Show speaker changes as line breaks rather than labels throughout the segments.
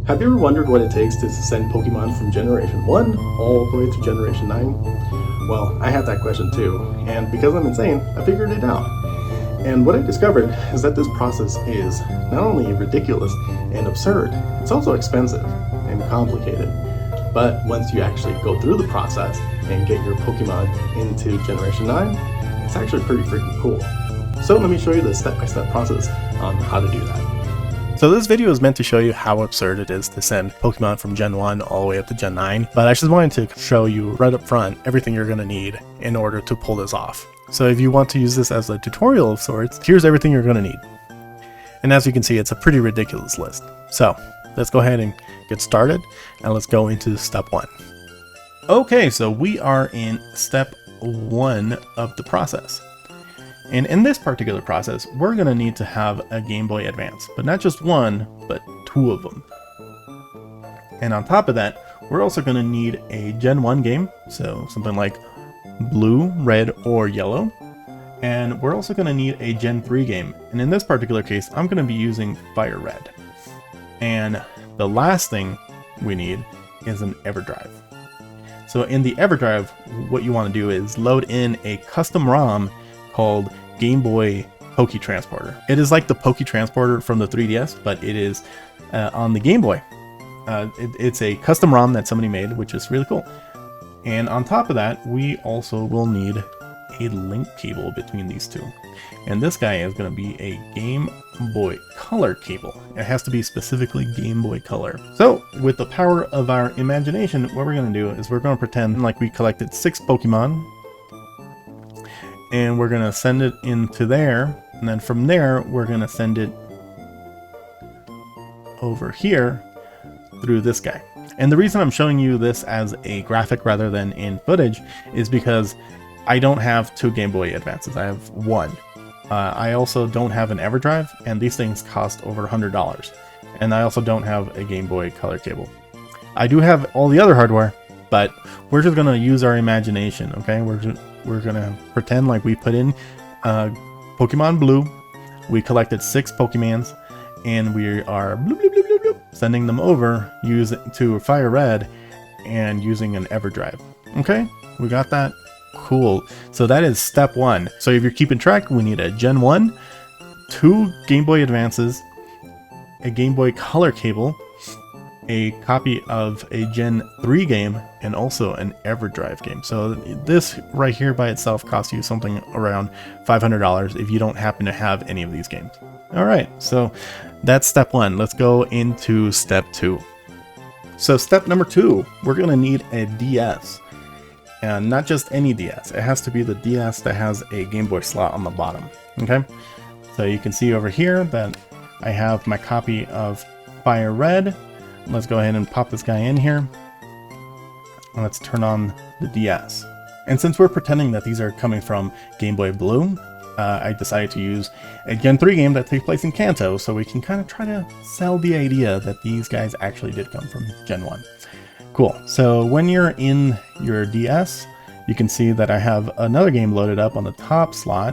Have you ever wondered what it takes to send Pokemon from Generation 1 all the way to Generation 9? Well, I had that question too, and because I'm insane, I figured it out. And what I discovered is that this process is not only ridiculous and absurd, it's also expensive and complicated. But once you actually go through the process and get your Pokemon into Generation 9, it's actually pretty freaking cool. So let me show you the step-by-step process on how to do that. So this video is meant to show you how absurd it is to send Pokemon from Gen 1 all the way up to Gen 9, but I just wanted to show you right up front everything you're going to need in order to pull this off. So if you want to use this as a tutorial of sorts, here's everything you're going to need. And as you can see, it's a pretty ridiculous list. So let's go ahead and get started, and let's go into step 1. Okay, so we are in step 1 of the process. And in this particular process, we're going to need to have a Game Boy Advance, but not just one, but 2 of them. And on top of that, we're also going to need a Gen 1 game, so something like blue, red, or yellow. And we're also going to need a Gen 3 game, and in this particular case, I'm going to be using Fire Red. And the last thing we need is an EverDrive. So in the EverDrive, what you want to do is load in a custom ROM called Game Boy Poke Transporter. It is like the Poke Transporter from the 3DS, but it is on the Game Boy. It's a custom ROM that somebody made, which is really cool. And on top of that, we also will need a link cable between these two. And this guy is going to be a Game Boy Color cable. It has to be specifically Game Boy Color. So with the power of our imagination, what we're going to do is we're going to pretend like we collected 6 Pokemon, and we're going to send it into there, and then from there we're going to send it over here through this guy. And the reason I'm showing you this as a graphic rather than in footage is because I don't have 2 Game Boy Advances, I have 1. I also don't have an EverDrive, and these things cost over $100. And I also don't have a Game Boy Color cable. I do have all the other hardware, but we're just going to use our imagination, okay? We're going to pretend like we put in Pokemon Blue, we collected 6 Pokemons, and we are bloop, bloop, bloop, bloop, bloop, sending them over to Fire Red and using an EverDrive. Okay, we got that? Cool. So that is step 1. So if you're keeping track, we need a Gen 1, 2 Game Boy Advances, a Game Boy Color cable, a copy of a Gen 3 game, and also an EverDrive game. So this right here by itself costs you something around $500 if you don't happen to have any of these games. Alright, so that's step 1. Let's go into step 2. So step number 2, we're going to need a DS. And not just any DS, it has to be the DS that has a Game Boy slot on the bottom. Okay, so you can see over here that I have my copy of Fire Red. Let's go ahead and pop this guy in here. Let's turn on the DS. And since we're pretending that these are coming from Game Boy Blue, I decided to use a Gen 3 game that takes place in Kanto, so we can kind of try to sell the idea that these guys actually did come from Gen 1. Cool. So when you're in your DS, you can see that I have another game loaded up on the top slot,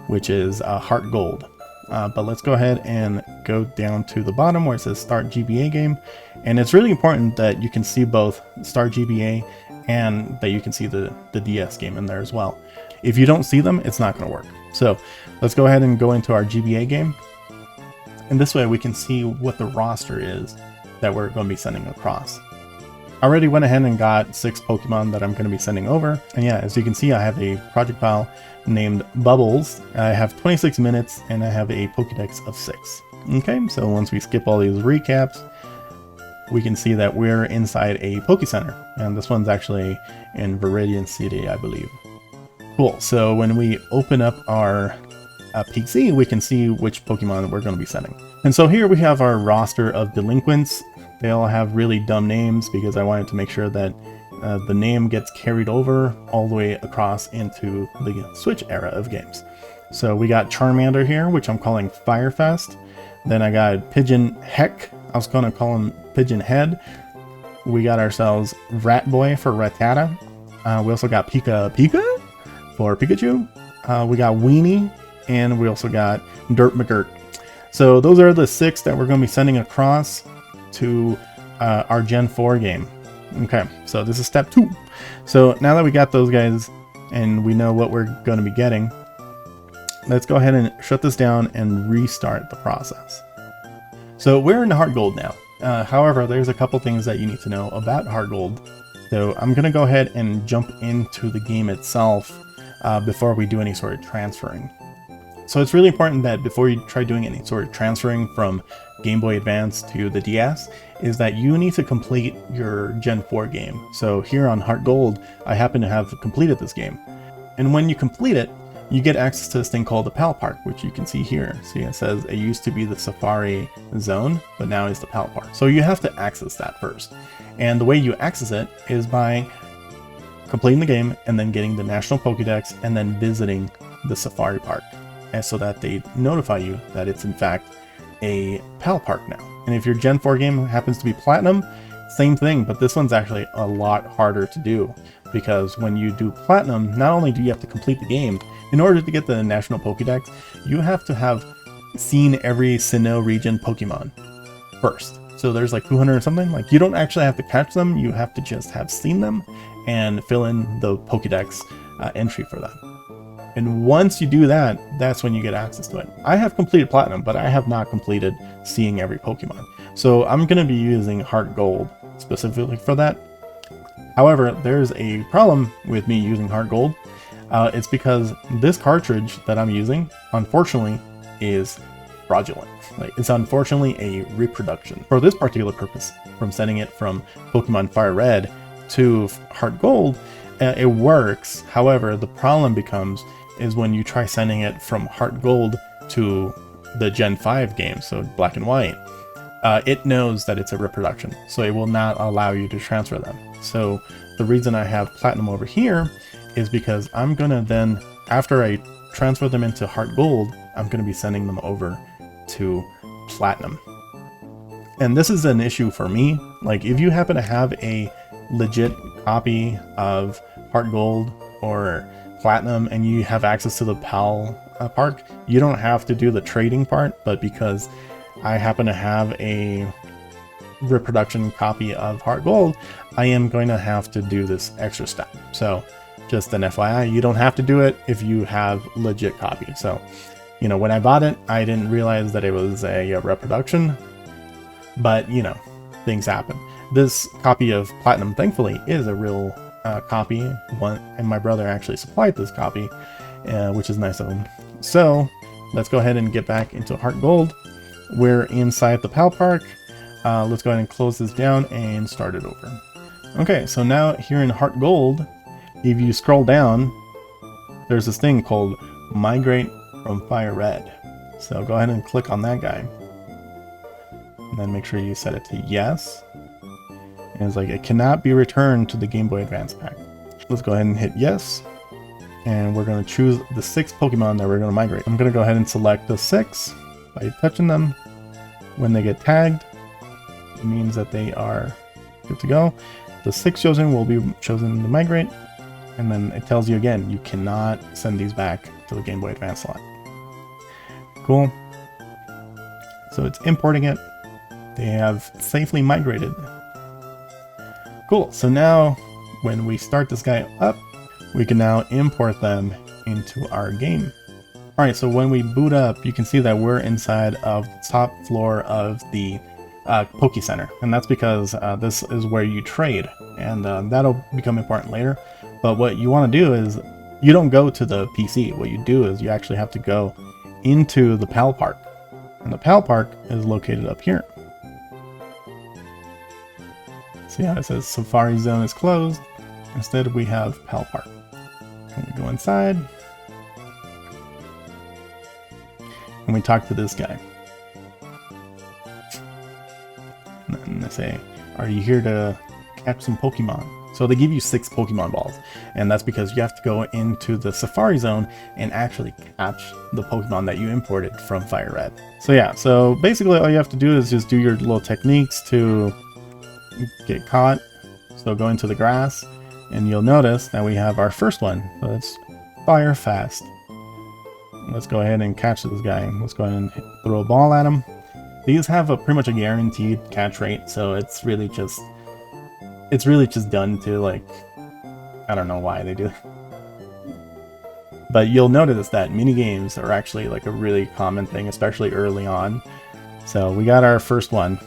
which is Heart Gold. But let's go ahead and go down to the bottom where it says Start GBA game. And it's really important that you can see both Start GBA and that you can see the DS game in there as well. If you don't see them, it's not going to work. So let's go ahead and go into our GBA game. And this way we can see what the roster is that we're going to be sending across. I already went ahead and got 6 Pokemon that I'm going to be sending over. And yeah, as you can see, I have a project file named Bubbles. I have 26 minutes and I have a Pokedex of 6. Okay, so once we skip all these recaps, we can see that we're inside a Poke Center. And this one's actually in Viridian City, I believe. Cool, so when we open up our PC, we can see which Pokemon we're going to be sending. And so here we have our roster of delinquents. They all have really dumb names because I wanted to make sure that the name gets carried over all the way across into the Switch era of games. So we got Charmander here, which I'm calling Firefest. Then I got Pigeon Heck. I was going to call him Pigeon Head. We got ourselves Rat Boy for Rattata. We also got Pika Pika for Pikachu. We got Weenie, and we also got Dirt McGirt. So those are the 6 that we're going to be sending across to our Gen 4 game. Okay, so this is step 2. So now that we got those guys and we know what we're going to be getting, let's go ahead and shut this down and restart the process. So we're in Heart Gold now. However, there's a couple things that you need to know about Heart Gold. So I'm going to go ahead and jump into the game itself before we do any sort of transferring. So it's really important that before you try doing any sort of transferring from Game Boy Advance to the DS, is that you need to complete your Gen 4 game. So here on Heart Gold, I happen to have completed this game. And when you complete it, you get access to this thing called the PAL Park, which you can see here. See, it says it used to be the Safari Zone, but now it's the PAL Park. So you have to access that first. And the way you access it is by completing the game and then getting the National Pokédex and then visiting the Safari Park. And so that they notify you that it's in fact a PAL Park now. And if your Gen 4 game happens to be Platinum, same thing, but this one's actually a lot harder to do, because when you do Platinum, not only do you have to complete the game, in order to get the National Pokédex, you have to have seen every Sinnoh region Pokemon first. So there's like 200 or something. Like, you don't actually have to catch them, you have to just have seen them and fill in the Pokédex entry for them. And once you do that, that's when you get access to it. I have completed Platinum, but I have not completed seeing every Pokemon. So I'm going to be using Heart Gold specifically for that. However, there's a problem with me using Heart Gold. It's because this cartridge that I'm using, unfortunately, is fraudulent. Like, it's unfortunately a reproduction. For this particular purpose, from sending it from Pokemon Fire Red to Heart Gold, it works. However, the problem is when you try sending it from Heart Gold to the Gen 5 game, so Black and White, it knows that it's a reproduction, so it will not allow you to transfer them. So the reason I have Platinum over here is because I'm gonna then, after I transfer them into Heart Gold, I'm gonna be sending them over to Platinum. And this is an issue for me. Like, if you happen to have a legit copy of Heart Gold or Platinum and you have access to the PAL Park, you don't have to do the trading part, but because I happen to have a reproduction copy of Heart Gold, I am going to have to do this extra step. So just an FYI, you don't have to do it if you have legit copy. So, you know, when I bought it, I didn't realize that it was a reproduction, but you know, things happen. This copy of Platinum, thankfully, is a real copy, and my brother actually supplied this copy, which is nice of him. So let's go ahead and get back into Heart Gold. We're inside the PAL Park. Let's go ahead and close this down and start it over. Okay, so now here in Heart Gold, if you scroll down, there's this thing called Migrate from Fire Red. So go ahead and click on that guy. And then make sure you set it to yes. And it's like, it cannot be returned to the Game Boy Advance pack. Let's go ahead and hit yes. And we're going to choose the 6 Pokemon that we're going to migrate. I'm going to go ahead and select the 6 by touching them. When they get tagged, it means that they are good to go. The 6 chosen will be chosen to migrate. And then it tells you again, you cannot send these back to the Game Boy Advance slot. Cool. So it's importing it. They have safely migrated. Cool, so now when we start this guy up, we can now import them into our game. Alright, so when we boot up, you can see that we're inside of the top floor of the Poke Center. And that's because this is where you trade, and that'll become important later. But what you want to do is, you don't go to the PC. What you do is you actually have to go into the PAL Park. And the PAL Park is located up here. See how it says Safari Zone is closed? Instead we have PAL Park. And we go inside. And we talk to this guy. And then they say, are you here to catch some Pokemon? So they give you 6 Pokemon balls. And that's because you have to go into the Safari Zone and actually catch the Pokemon that you imported from Fire Red. So yeah, so basically all you have to do is just do your little techniques to get caught. So go into the grass and you'll notice that we have our first one. So it's Fire Fast. Let's go ahead and catch this guy. Let's go ahead and throw a ball at him. These have a pretty much a guaranteed catch rate, so it's really just done to, like, I don't know why they do it. But you'll notice that mini games are actually like a really common thing, especially early on. So we got our first one.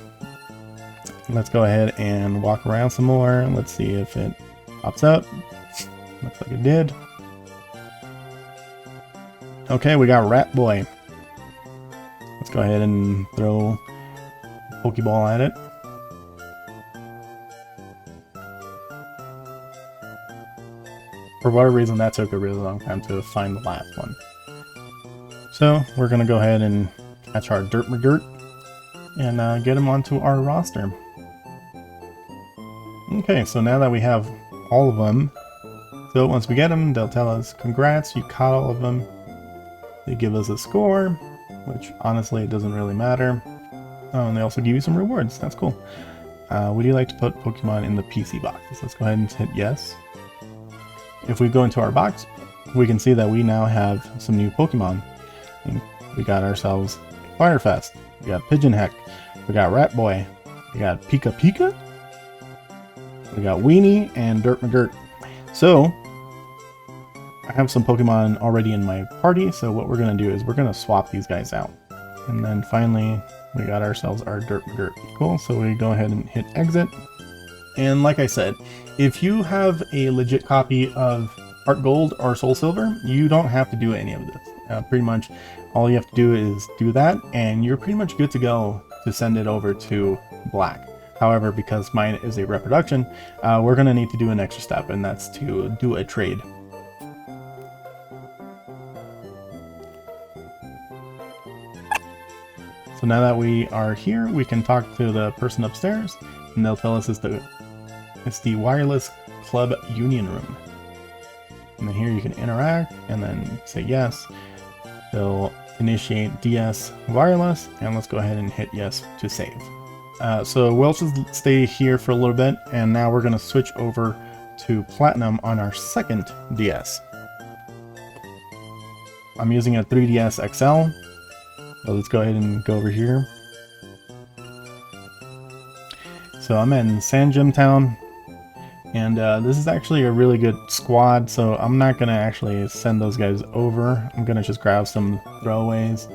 Let's go ahead and walk around some more. Let's see if it pops up. Looks like it did. Okay, we got Rat Boy. Let's go ahead and throw a Pokeball at it. For whatever reason, that took a really long time to find the last one. So we're going to go ahead and catch our Dirt McGirt and get him onto our roster. Okay, so now that we have all of them, so once we get them, they'll tell us, congrats, you caught all of them. They give us a score, which honestly, it doesn't really matter. Oh, and they also give you some rewards. That's cool. Would you like to put Pokemon in the PC boxes? Let's go ahead and hit yes. If we go into our box, we can see that we now have some new Pokemon. We got ourselves Firefest, we got Pigeon Heck, we got Rat Boy, we got Pika Pika, we got Weenie, and Dirt McGirt. So, I have some Pokemon already in my party, so what we're going to do is we're going to swap these guys out. And then finally, we got ourselves our Dirt McGirt. Cool, so we go ahead and hit exit. And like I said, if you have a legit copy of Heart Gold or Soul Silver, you don't have to do any of this. Pretty much all you have to do is do that, and you're pretty much good to go to send it over to Black. However, because mine is a reproduction, we're going to need to do an extra step, and that's to do a trade. So now that we are here, we can talk to the person upstairs, and they'll tell us it's the Wireless Club Union Room. And then here you can interact and then say yes. They'll initiate DS Wireless, and let's go ahead and hit yes to save. So we'll just stay here for a little bit, and now we're going to switch over to Platinum on our second DS. I'm using a 3DS XL, so let's go ahead and go over here. So I'm in Sandgem Town, and this is actually a really good squad, so I'm not going to actually send those guys over. I'm going to just grab some throwaways.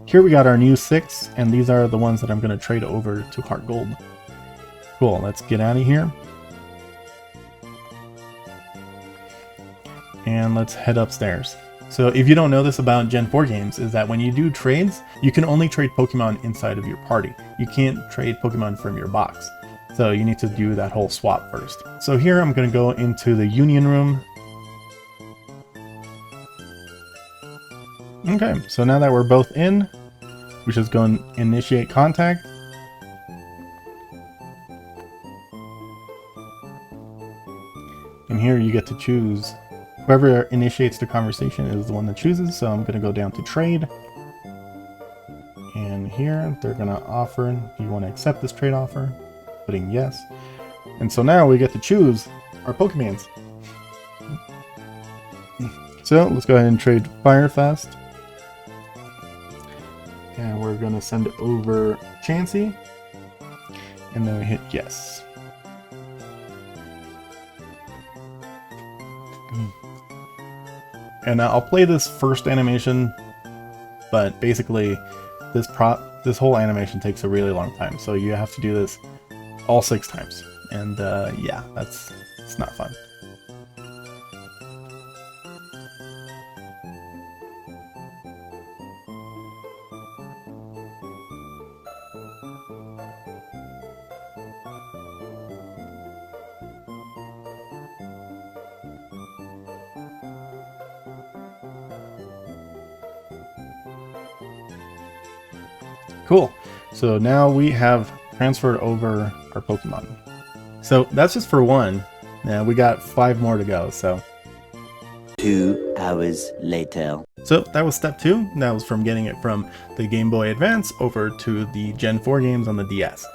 Here we got our new 6, and these are the ones that I'm going to trade over to Heart Gold. Cool, let's get out of here. And let's head upstairs. So if you don't know this about Gen 4 games, is that when you do trades, you can only trade Pokemon inside of your party. You can't trade Pokemon from your box. So you need to do that whole swap first. So here I'm going to go into the Union Room. Okay, so now that we're both in, we just go and initiate contact. And here you get to choose. Whoever initiates the conversation is the one that chooses, so I'm going to go down to trade. And here they're going to offer, do you want to accept this trade offer? Putting yes. And so now we get to choose our Pokemons. So let's go ahead and trade Firefest. And we're going to send over Chansey. And then we hit yes. And I'll play this first animation, but basically this whole animation takes a really long time, so you have to do this all 6 times. And yeah, it's not fun. Cool. So now we have transferred over our Pokemon. So that's just for one. Now we got 5 more to go, so.
2 hours later.
So that was step 2. That was from getting it from the Game Boy Advance over to the Gen 4 games on the DS.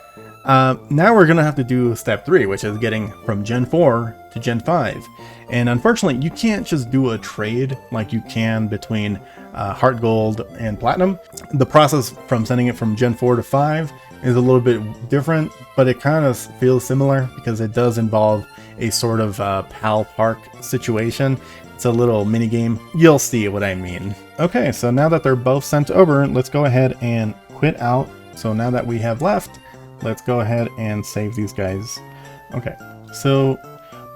Now we're going to have to do step 3, which is getting from Gen 4 to Gen 5. And unfortunately, you can't just do a trade like you can between Heart Gold and Platinum. The process from sending it from Gen 4 to 5 is a little bit different, but it kind of feels similar because it does involve a sort of Pal Park situation. It's a little mini game. You'll see what I mean. Okay, so now that they're both sent over, let's go ahead and quit out. So now that we have left, let's go ahead and save these guys. Okay, so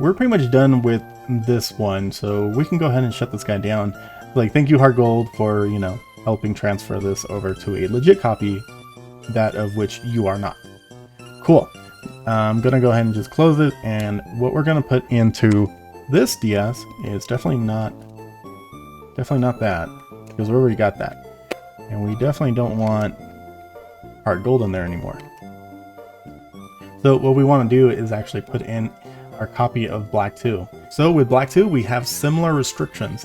we're pretty much done with this one, so we can go ahead and shut this guy down. Like, thank you Heart Gold for, you know, helping transfer this over to a legit copy, that of which you are not. Cool. I'm gonna go ahead and just close it, and what we're gonna put into this DS is definitely not that, because we already got that, and we definitely don't want Heart Gold in there anymore. So what we want to do is actually put in our copy of Black 2. So with Black 2, we have similar restrictions.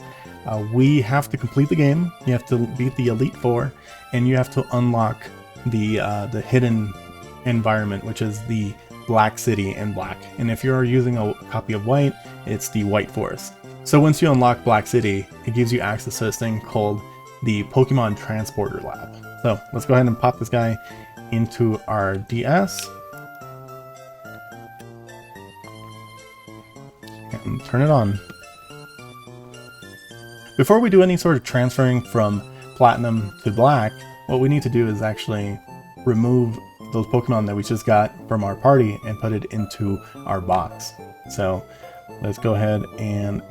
We have to complete the game, you have to beat the Elite Four, and you have to unlock the hidden environment, which is the Black City in Black. And if you're using a copy of White, it's the White Forest. So once you unlock Black City, it gives you access to this thing called the Pokemon Transporter Lab. So let's go ahead and pop this guy into our DS. And turn it on. Before we do any sort of transferring from Platinum to Black, what we need to do is actually remove those Pokemon that we just got from our party and put it into our box. So let's go ahead and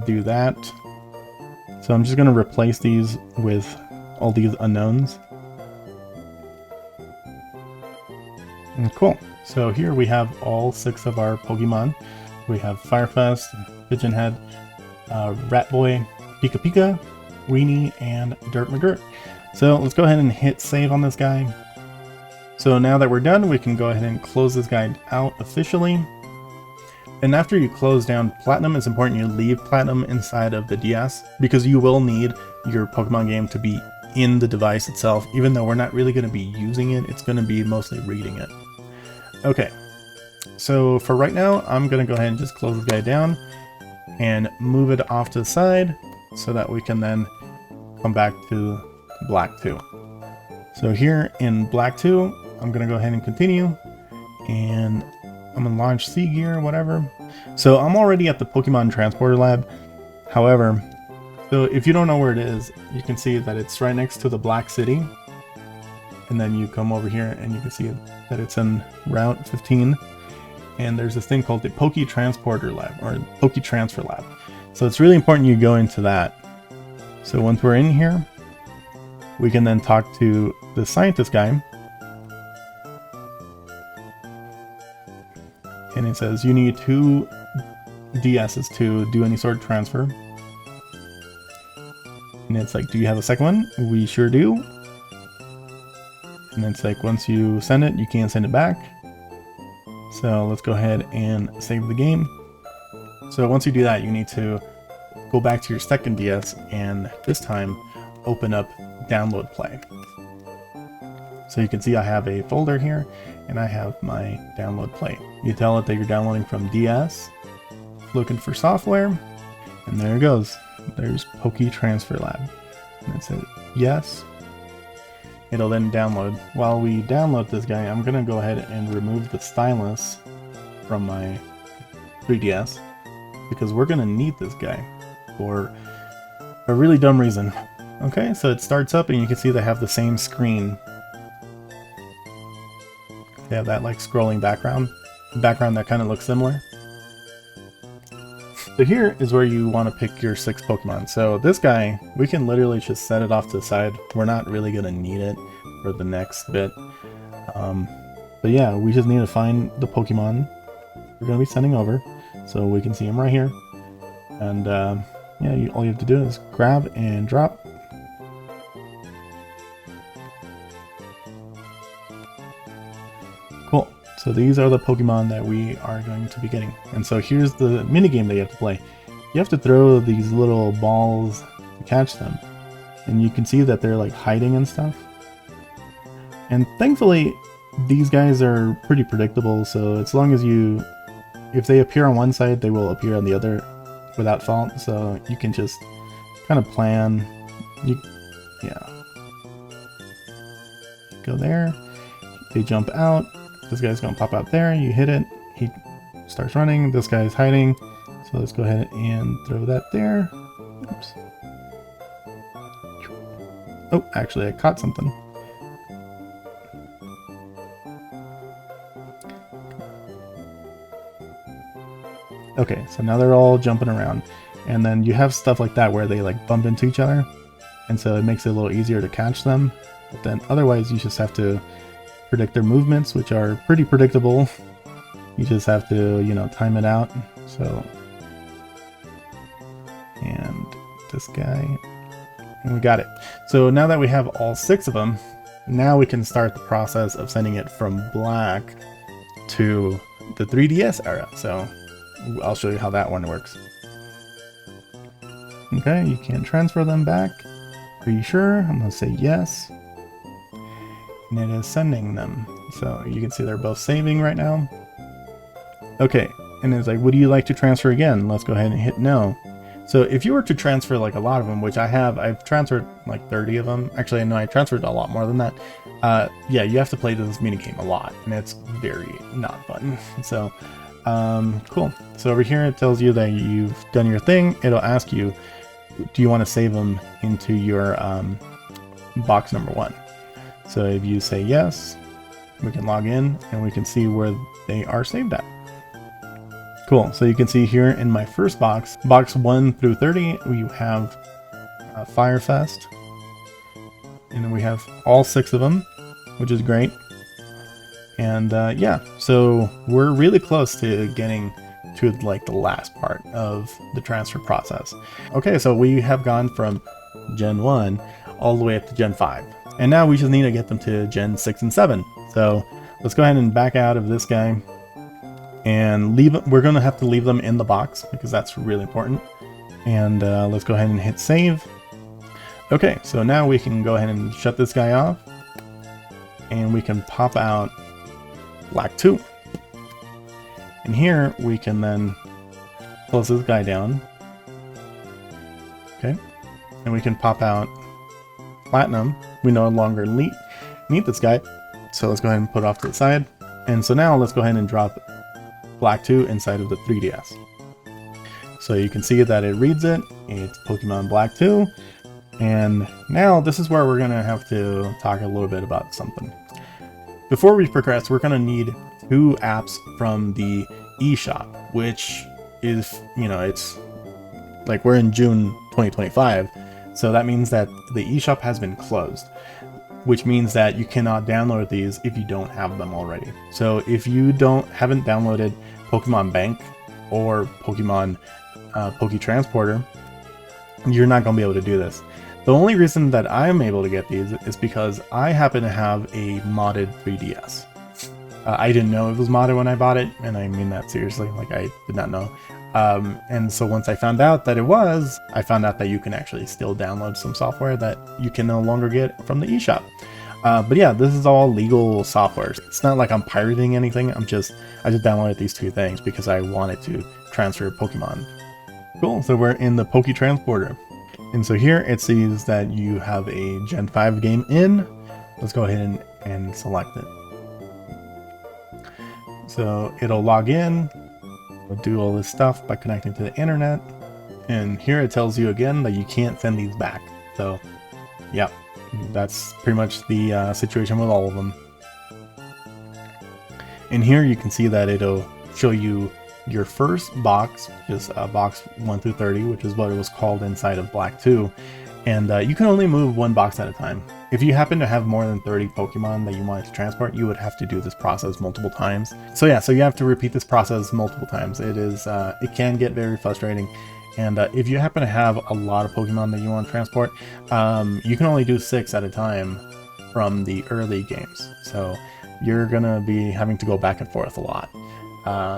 do that. So I'm just going to replace these with all these unknowns. And cool. So here we have all 6 of our Pokemon. We have Firefest, Pigeonhead, Ratboy, Pika Pika, Weenie, and Dirt McGirt. So let's go ahead and hit save on this guy. So now that we're done, we can go ahead and close this guy out officially. And after you close down Platinum, it's important you leave Platinum inside of the DS, because you will need your Pokemon game to be in the device itself. Even though we're not really going to be using it, it's going to be mostly reading it. Okay, so for right now, I'm going to go ahead and just close this guy down and move it off to the side so that we can then come back to Black 2. So here in Black 2, I'm going to go ahead and continue, and I'm going to launch Sea Gear, whatever. So I'm already at the Pokemon Transporter Lab. However, so if you don't know where it is, you can see that it's right next to the Black City. And then you come over here and you can see that it's in Route 15. And there's this thing called the Poke Transporter Lab, or Poke Transfer Lab. So it's really important you go into that. So once we're in here, we can then talk to the scientist guy. And it says you need 2 DSs to do any sort of transfer. And it's like, do you have a second one? We sure do. And it's like, once you send it, you can't send it back. So let's go ahead and save the game. So once you do that, you need to go back to your second DS and this time open up Download Play. So you can see I have a folder here and I have my Download Play. You tell it that you're downloading from DS, looking for software, and there it goes. There's Poke Transfer Lab. And it says yes. It'll then download. While we download this guy, I'm going to go ahead and remove the stylus from my 3DS because we're going to need this guy for a really dumb reason. Okay, so it starts up and you can see they have the same screen. They have that like scrolling background that kind of looks similar. So here is where you want to pick your 6 Pokemon. So this guy, we can literally just set it off to the side. We're not really going to need it for the next bit. But yeah, we just need to find the Pokemon we're going to be sending over. So we can see them right here. And yeah, all you have to do is grab and drop. Cool. So these are the Pokemon that we are going to be getting. And so here's the minigame that you have to play. You have to throw these little balls to catch them. And you can see that they're like hiding and stuff. And thankfully, these guys are pretty predictable, so as long as if they appear on one side, they will appear on the other without fault, so you can just kind of plan. Yeah. Go there, they jump out, this guy's gonna pop out there, you hit it, he starts running, this guy's hiding, so let's go ahead and throw that there. Oops. Oh, actually I caught something. Okay, so now they're all jumping around, and then you have stuff like that where they like bump into each other, and so it makes it a little easier to catch them. But then otherwise you just have to predict their movements, which are pretty predictable. You just have to, you know, time it out. So, and this guy, and we got it. So now that we have all 6 of them, now we can start the process of sending it from black to the 3DS era. So I'll show you how that one works. Okay, you can transfer them back. Are you sure? I'm gonna say yes. And it is sending them. So you can see they're both saving right now. Okay, and it's like, would you like to transfer again? Let's go ahead and hit no. So if you were to transfer like a lot of them, which I've transferred like 30 of them. Actually, no, I transferred a lot more than that. Yeah, you have to play this minigame a lot, and it's very not fun. So, cool. So over here it tells you that you've done your thing. It'll ask you, do you want to save them into your box number 1? So if you say yes, we can log in and we can see where they are saved at. Cool. So you can see here in my first box, box 1 through 30, we have Firefest, and then we have all 6 of them, which is great. And yeah, so we're really close to getting to like the last part of the transfer process. Okay, so we have gone from Gen 1 all the way up to Gen 5. And now we just need to get them to Gen 6 and 7. So let's go ahead and back out of this guy and leave. We're going to have to leave them in the box because that's really important. And let's go ahead and hit save. Okay, so now we can go ahead and shut this guy off. And we can pop out Black 2. And here we can then close this guy down. Okay, and we can pop out Platinum. We no longer need this guy, so let's go ahead and put it off to the side. And so now let's go ahead and drop Black 2 inside of the 3DS. So you can see that it reads it. It's Pokemon Black 2. And now this is where we're going to have to talk a little bit about something. Before we progress, we're going to need 2 apps from the eShop, which is, you know, it's like we're in June 2025. So that means that the eShop has been closed, which means that you cannot download these if you don't have them already. So if you haven't downloaded Pokémon Bank or Pokemon Transporter, you're not going to be able to do this. The only reason that I'm able to get these is because I happen to have a modded 3DS. I didn't know it was modded when I bought it, and I mean that seriously, like I did not know. And so once I found out that it was, I found out that you can actually still download some software that you can no longer get from the eShop. But yeah, this is all legal software. It's not like I'm pirating anything. I just downloaded these 2 things because I wanted to transfer Pokemon. Cool, so we're in the Poke Transporter. And so here it sees that you have a Gen 5 game in. Let's go ahead and select it. So it'll log in. We'll do all this stuff by connecting to the internet. And here it tells you again that you can't send these back. So yeah, that's pretty much the situation with all of them. And here you can see that it'll show you your first box, which is box 1 through 30, which is what it was called inside of Black 2. And you can only move 1 box at a time. If you happen to have more than 30 Pokemon that you wanted to transport, you would have to do this process multiple times. So yeah, so you have to repeat this process multiple times. It can get very frustrating. And if you happen to have a lot of Pokemon that you want to transport, you can only do 6 at a time from the early games. So you're gonna be having to go back and forth a lot.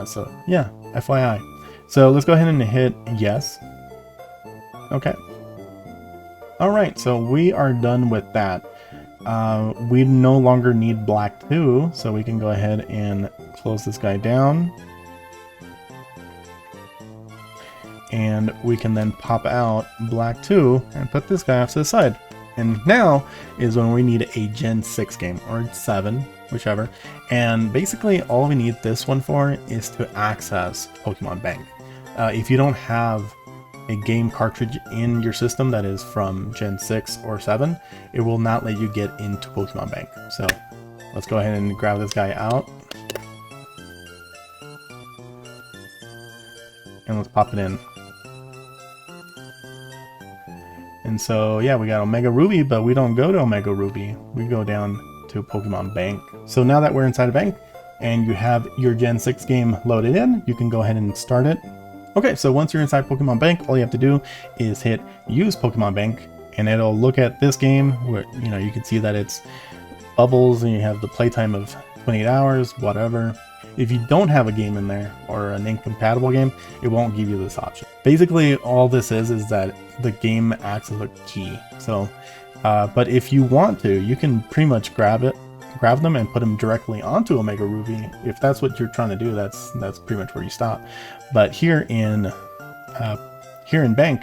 So yeah, FYI. So let's go ahead and hit yes. Okay. Alright, so we are done with that. we no longer need black 2, so we can go ahead and close this guy down. And we can then pop out black 2 and put this guy off to the side. And now is when we need a Gen 6 game, or 7, whichever. And basically all we need this one for is to access Pokémon Bank. If you don't have a game cartridge in your system that is from Gen 6 or 7, it will not let you get into Pokémon Bank. So let's go ahead and grab this guy out. And let's pop it in. And so, yeah, we got Omega Ruby, but we don't go to Omega Ruby. We go down to Pokemon Bank. So now that we're inside of Bank and you have your Gen 6 game loaded in, you can go ahead and start it. Okay, so once you're inside Pokemon Bank, all you have to do is hit Use Pokemon Bank, and it'll look at this game where, you know, you can see that it's bubbles and you have the playtime of 28 hours, whatever. If you don't have a game in there or an incompatible game, it won't give you this option. Basically, all this is that the game acts as a key. So, but if you want to, you can pretty much grab them and put them directly onto Omega Ruby. If that's what you're trying to do, that's pretty much where you stop. But here in Bank,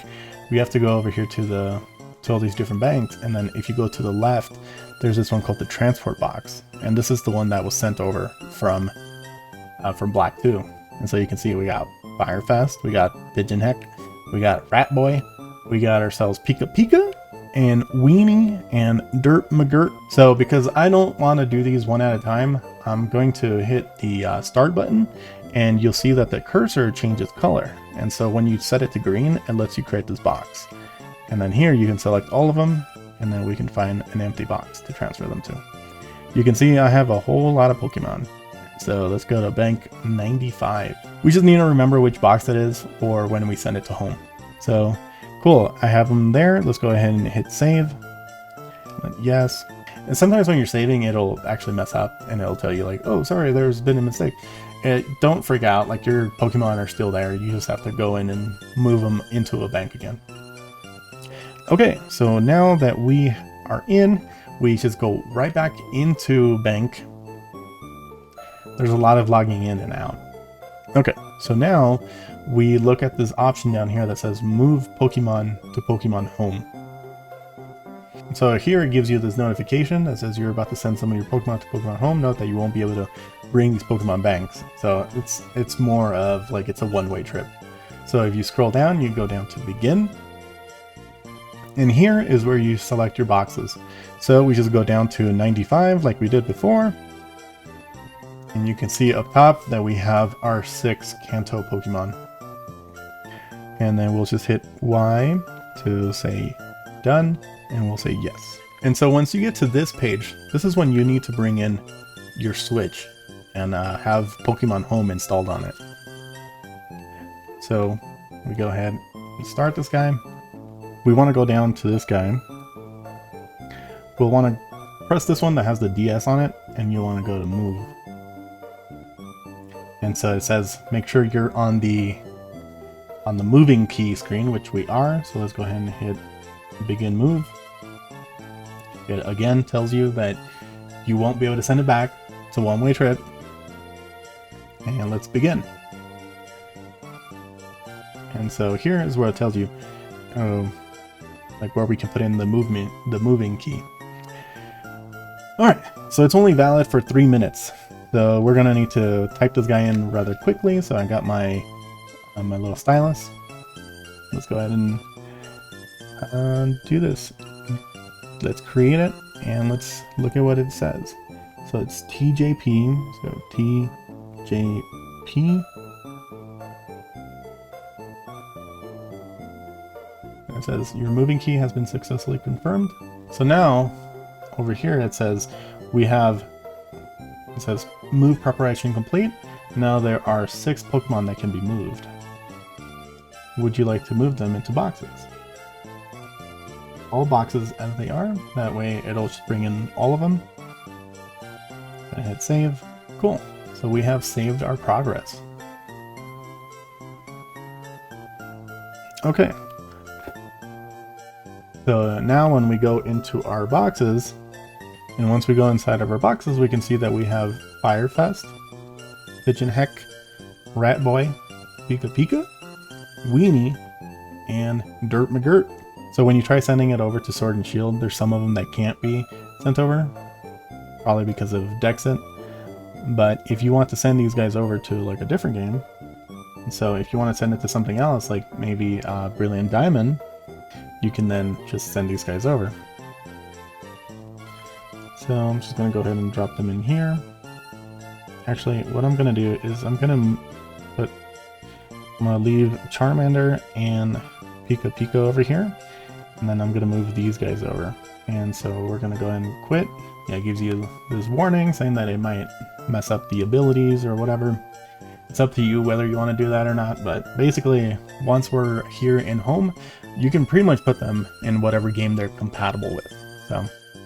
we have to go over here to all these different banks, and then if you go to the left, there's this one called the transport box, and this is the one that was sent over from Black 2. And so you can see we got Firefest, we got Pigeonheck, we got Rat Boy, we got ourselves Pika Pika, and Weenie, and Dirt McGirt. So because I don't want to do these one at a time, I'm going to hit the start button, and you'll see that the cursor changes color. And so when you set it to green, it lets you create this box. And then here you can select all of them, and then we can find an empty box to transfer them to. You can see I have a whole lot of Pokemon. So let's go to Bank 95. We just need to remember which box it is or when we send it to home. So cool, I have them there. Let's go ahead and hit save. Yes. And sometimes when you're saving, it'll actually mess up and it'll tell you like, oh, sorry, there's been a mistake. Don't freak out, like your Pokemon are still there. You just have to go in and move them into a bank again. Okay, so now that we are in, we just go right back into Bank. There's a lot of logging in and out. Okay, so now we look at this option down here that says move Pokemon to Pokemon Home. So here it gives you this notification that says you're about to send some of your Pokemon to Pokemon Home. Note that you won't be able to bring these Pokemon banks. So it's more of like it's a one-way trip. So if you scroll down, you go down to Begin. And here is where you select your boxes. So we just go down to 95 like we did before. And you can see up top that we have our 6 Kanto Pokemon. And then we'll just hit Y to say done, and we'll say yes. And so once you get to this page, this is when you need to bring in your Switch and have Pokemon Home installed on it. So we go ahead and start this guy. We want to go down to this guy. We'll want to press this one that has the DS on it, and you'll want to go to move. And so it says make sure you're on the moving key screen, which we are. So let's go ahead and hit begin move. It again tells you that you won't be able to send it back. It's a one-way trip. And let's begin. And so here is where it tells you like where we can put in the moving key. Alright, so it's only valid for 3 minutes. So we're gonna need to type this guy in rather quickly. So I got my my little stylus. Let's go ahead and do this. Let's create it and let's look at what it says. So it's TJP. So TJP. And it says your moving key has been successfully confirmed. So now over here it says it says move preparation complete. Now there are 6 Pokemon that can be moved. Would you like to move them into boxes? All boxes as they are. That way it'll just bring in all of them. And hit save. Cool. So we have saved our progress. Okay. So now when we go into our boxes, And once we go inside of our boxes, we can see that we have Firefest, Pigeon Heck, Rat Boy, Pika Pika, Weenie, and Dirt McGirt. So when you try sending it over to Sword and Shield, there's some of them that can't be sent over, probably because of Dexit. But if you want to send these guys over to like a different game, so if you want to send it to something else, like maybe Brilliant Diamond, you can then just send these guys over. So I'm just going to go ahead and drop them in here. Actually, what I'm going to do is I'm going to leave Charmander and Pika Pika over here, and then I'm going to move these guys over. And so we're going to go ahead and quit. Yeah, it gives you this warning saying that it might mess up the abilities or whatever. It's up to you whether you want to do that or not, but basically once we're here in home, you can pretty much put them in whatever game they're compatible with.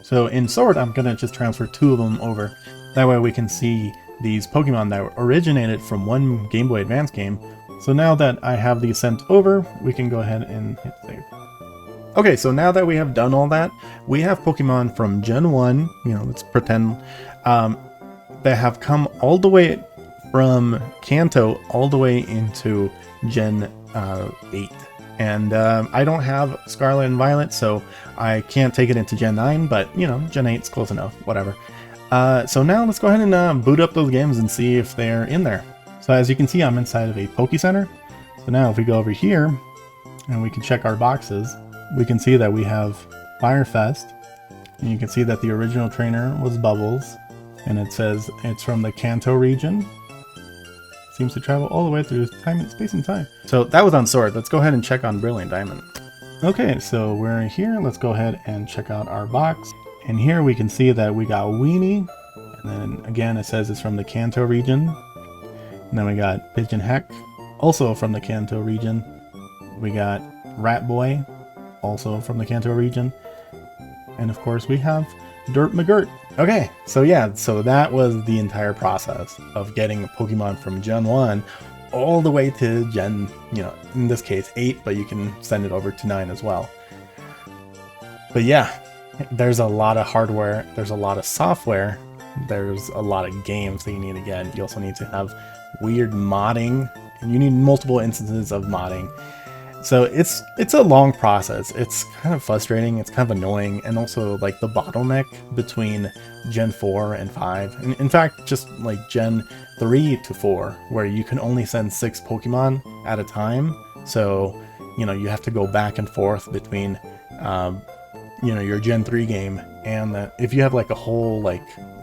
So in Sword, I'm going to just transfer 2 of them over. That way we can see these Pokemon that originated from one Game Boy Advance game. So now that I have these sent over, we can go ahead and hit save. Okay, so now that we have done all that, we have Pokemon from Gen 1, let's pretend, that have come all the way from Kanto all the way into Gen 8. And I don't have Scarlet and Violet, so I can't take it into Gen 9, but, Gen 8's close enough, whatever. So now let's go ahead and boot up those games and see if they're in there. So as you can see, I'm inside of a Poke Center. So now if we go over here, and we can check our boxes, we can see that we have Firefest, and you can see that the original trainer was Bubbles, and it says it's from the Kanto region. Seems to travel all the way through space and time. So that was on Sword. Let's go ahead and check on Brilliant Diamond. Okay, so we're here. Let's go ahead and check out our box. And here we can see that we got Weenie, and then again it says it's from the Kanto region. And then we got Pigeon Heck, also from the Kanto region. We got Rat Boy, also from the Kanto region. And of course we have Dirt McGirt. Okay, so yeah, so that was the entire process of getting a Pokemon from Gen 1 all the way to Gen, in this case 8, but you can send it over to 9 as well. But yeah, there's a lot of hardware, there's a lot of software, there's a lot of games that you need to get. You also need to have weird modding, and you need multiple instances of modding. So it's a long process. It's kind of frustrating, it's kind of annoying, and also like the bottleneck between Gen 4 and 5. And in fact, just like Gen 3 to 4, where you can only send 6 Pokemon at a time. So, you have to go back and forth between, your Gen 3 game, and if you have like a whole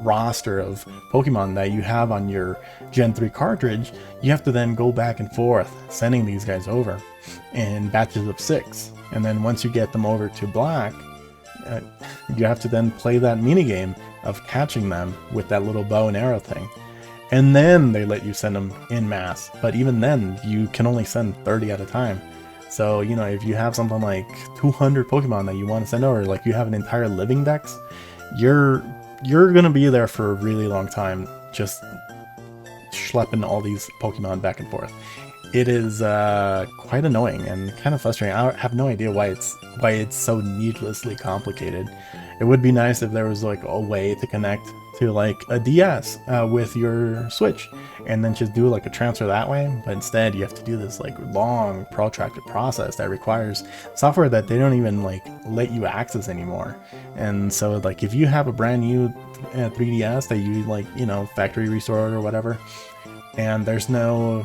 roster of Pokemon that you have on your Gen 3 cartridge, you have to then go back and forth sending these guys over in batches of 6. And then once you get them over to Black, you have to then play that mini game of catching them with that little bow and arrow thing. And then they let you send them in mass. But even then, you can only send 30 at a time. So, if you have something like 200 Pokemon that you want to send over, like you have an entire living dex, you're going to be there for a really long time just schlepping all these Pokemon back and forth. It is quite annoying and kind of frustrating. I have no idea why it's so needlessly complicated. It would be nice if there was like a way to connect to like a DS with your Switch and then just do like a transfer that way, but instead you have to do this like long protracted process that requires software that they don't even like let you access anymore. And so like if you have a brand new 3DS that you like, factory restored or whatever, and there's no,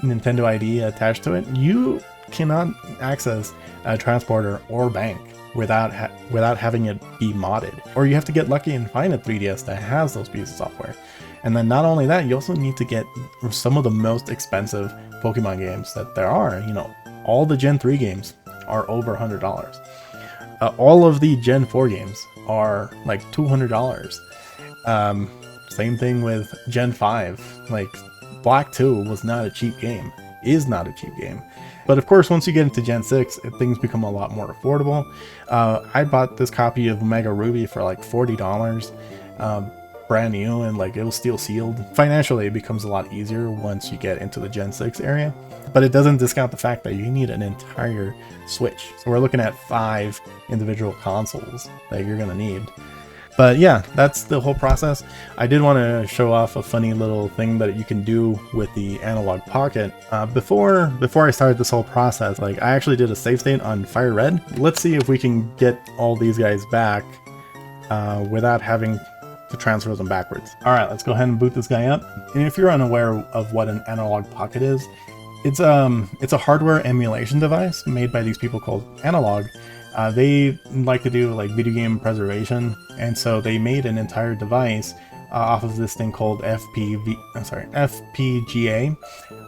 Nintendo ID attached to it, you cannot access a transporter or bank without having it be modded. Or you have to get lucky and find a 3DS that has those pieces of software. And then not only that, you also need to get some of the most expensive Pokemon games that there are. All the Gen 3 games are over $100. All of the Gen 4 games are like $200. Same thing with Gen 5. Like Black 2 was not a cheap game, is not a cheap game. But of course, once you get into Gen 6, things become a lot more affordable. I bought this copy of Mega Ruby for like $40, brand new, and like it was still sealed. Financially, it becomes a lot easier once you get into the Gen 6 area, but it doesn't discount the fact that you need an entire Switch. So we're looking at 5 individual consoles that you're gonna need. But yeah, that's the whole process. I did want to show off a funny little thing that you can do with the Analogue Pocket. Before I started this whole process, like I actually did a save state on Fire Red. Let's see if we can get all these guys back without having to transfer them backwards. All right, let's go ahead and boot this guy up. And if you're unaware of what an Analogue Pocket is, it's a hardware emulation device made by these people called Analogue. They like to do like video game preservation, and so they made an entire device off of this thing called FPGA,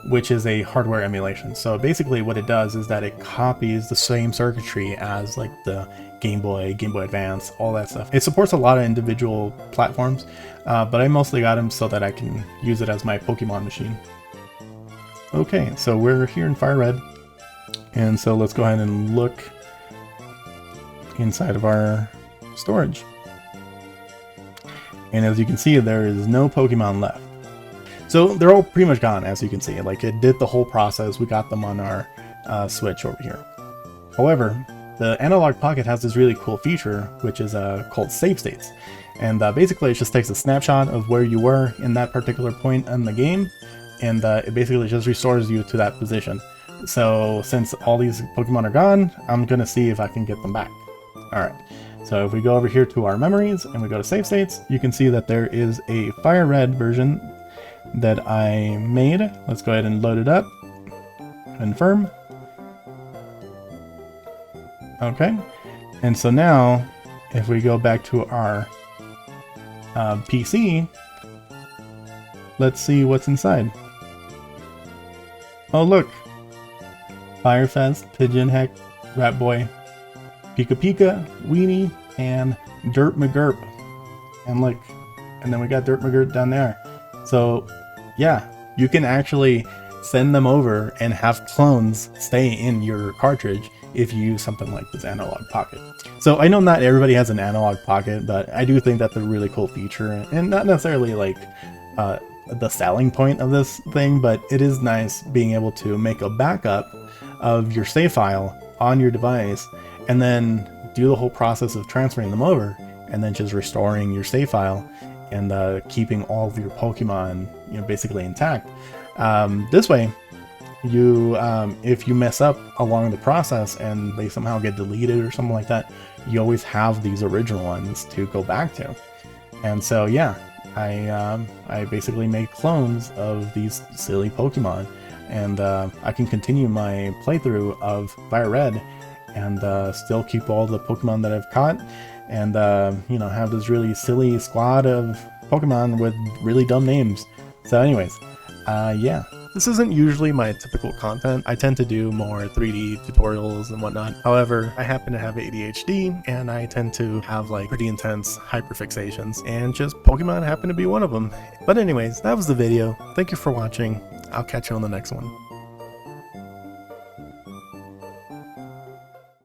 which is a hardware emulation. So basically what it does is that it copies the same circuitry as like the Game Boy, Game Boy Advance, all that stuff. It supports a lot of individual platforms, but I mostly got them so that I can use it as my Pokemon machine. Okay, so we're here in Fire Red, and so let's go ahead and look inside of our storage. And as you can see, there is no Pokemon left. So they're all pretty much gone, as you can see. Like, it did the whole process. We got them on our Switch over here. However, the Analogue Pocket has this really cool feature, which is called save states. And basically, it just takes a snapshot of where you were in that particular point in the game, and it basically just restores you to that position. So since all these Pokemon are gone, I'm going to see if I can get them back. Alright, so if we go over here to our memories and we go to save states, you can see that there is a Fire Red version that I made. Let's go ahead and load it up. Confirm. Okay, and so now if we go back to our PC, let's see what's inside. Oh look! Firefest, Pigeon Heck, Rat Boy, Pika Pika, Weenie, and Dirt McGurp. And look, and then we got Dirt McGurp down there. So yeah, you can actually send them over and have clones stay in your cartridge if you use something like this Analogue Pocket. So I know not everybody has an Analogue Pocket, but I do think that's a really cool feature, and not necessarily like the selling point of this thing, but it is nice being able to make a backup of your save file on your device and then do the whole process of transferring them over and then just restoring your save file and keeping all of your Pokemon, you know, basically intact. This way, you if you mess up along the process and they somehow get deleted or something like that, you always have these original ones to go back to. And so yeah, I basically made clones of these silly Pokemon, and I can continue my playthrough of Fire Red and still keep all the Pokemon that I've caught, and you know, have this really silly squad of Pokemon with really dumb names. So anyways, yeah. This isn't usually my typical content. I tend to do more 3D tutorials and whatnot. However, I happen to have ADHD, and I tend to have like pretty intense hyperfixations, and just Pokemon happen to be one of them. But anyways, that was the video. Thank you for watching. I'll catch you on the next one.